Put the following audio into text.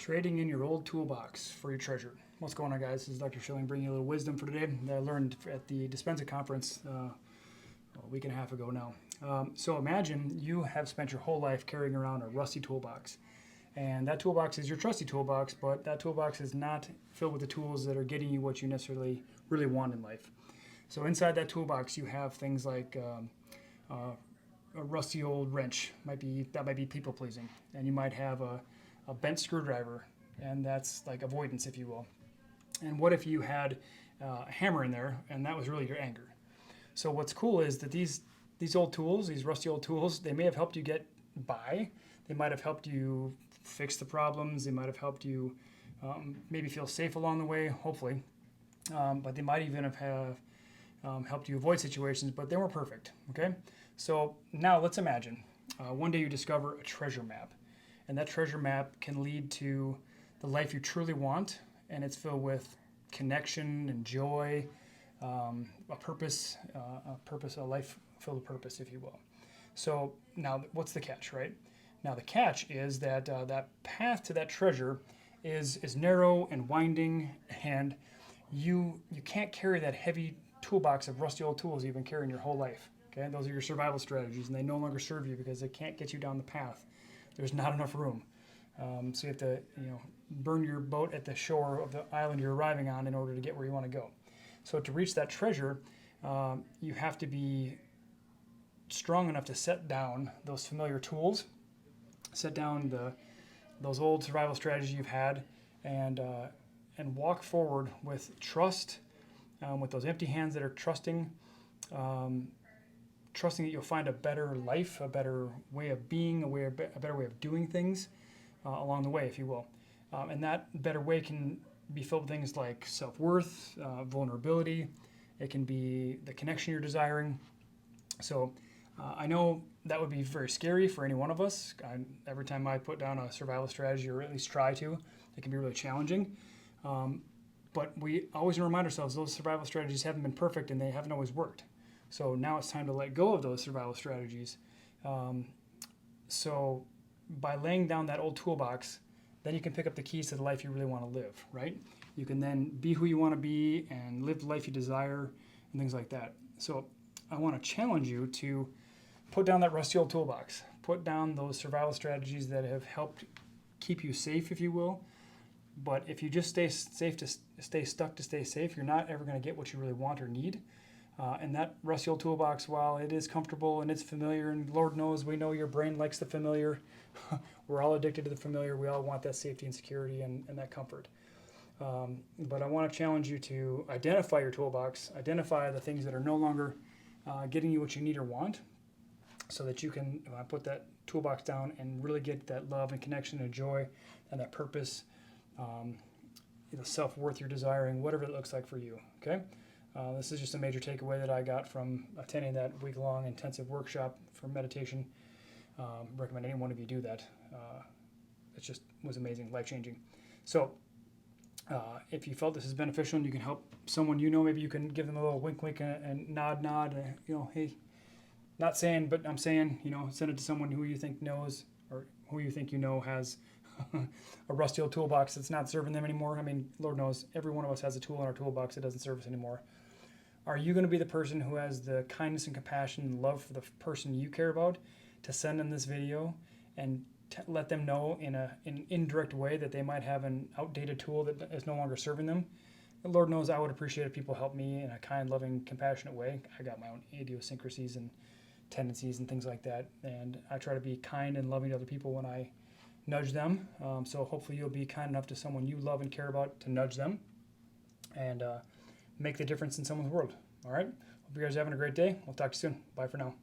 Trading in your old toolbox for your treasure. What's going on, guys? This is Dr. Schilling bringing you a little wisdom for today that I learned at the Dispensa conference a week and a half ago now. So imagine you have spent your whole life carrying around a rusty toolbox. And that toolbox is your trusty toolbox, but that toolbox is not filled with the tools that are getting you what you necessarily really want in life. So inside that toolbox, you have things like a rusty old wrench. That might be people pleasing, and you might have a bent screwdriver, and that's like avoidance, if you will. And what if you had a hammer in there, and that was really your anger? So what's cool is that these old tools, these rusty old tools, they may have helped you get by. They might have helped you fix the problems. They might have helped you maybe feel safe along the way, hopefully. But they might even have helped you avoid situations, but they weren't perfect, okay? So now let's imagine one day you discover a treasure map. And that treasure map can lead to the life you truly want, and it's filled with connection and joy, a purpose, a life filled with purpose, if you will. So now, what's the catch, right? Now the catch is that that path to that treasure is narrow and winding, and you can't carry that heavy toolbox of rusty old tools you've been carrying your whole life. Okay, those are your survival strategies, and they no longer serve you because they can't get you down the path. There's not enough room. So you have to, burn your boat at the shore of the island you're arriving on in order to get where you want to go. So to reach that treasure, you have to be strong enough to set down those familiar tools, set down those old survival strategies you've had, and walk forward with trust, with those empty hands that are trusting that you'll find a better life, a better way of being, a better way of doing things along the way, if you will. And that better way can be filled with things like self-worth, vulnerability. It can be the connection you're desiring. So I know that would be very scary for any one of us. Every time I put down a survival strategy, or at least try to, it can be really challenging. But we always remind ourselves those survival strategies haven't been perfect and they haven't always worked. So now it's time to let go of those survival strategies. So by laying down that old toolbox, then you can pick up the keys to the life you really want to live, right? You can then be who you want to be and live the life you desire and things like that. So I want to challenge you to put down that rusty old toolbox. Put down those survival strategies that have helped keep you safe, if you will. But if you just stay safe to stay stuck to stay safe, you're not ever going to get what you really want or need. And that rusty old toolbox, while it is comfortable and it's familiar, and Lord knows we know your brain likes the familiar. We're all addicted to the familiar. We all want that safety and security and that comfort. But I want to challenge you to identify your toolbox, identify the things that are no longer getting you what you need or want, so that you can put that toolbox down and really get that love and connection and joy and that purpose, the self-worth you're desiring, whatever it looks like for you, okay? This is just a major takeaway that I got from attending that week-long intensive workshop for meditation. Recommend any one of you do that. It just was amazing, life-changing. So if you felt this is beneficial and you can help someone you know, maybe you can give them a little wink and nod, hey, not saying, but I'm saying, send it to someone who you think knows or who you think has a rusty old toolbox that's not serving them anymore. I mean, Lord knows every one of us has a tool in our toolbox that doesn't serve us anymore. Are you going to be the person who has the kindness and compassion and love for the person you care about to send them this video and let them know in an indirect way that they might have an outdated tool that is no longer serving them? And Lord knows I would appreciate if people help me in a kind, loving, compassionate way. I got my own idiosyncrasies and tendencies and things like that, and I try to be kind and loving to other people when I nudge them. So hopefully you'll be kind enough to someone you love and care about to nudge them and make the difference in someone's world. All right? Hope you guys are having a great day. We'll talk to you soon. Bye for now.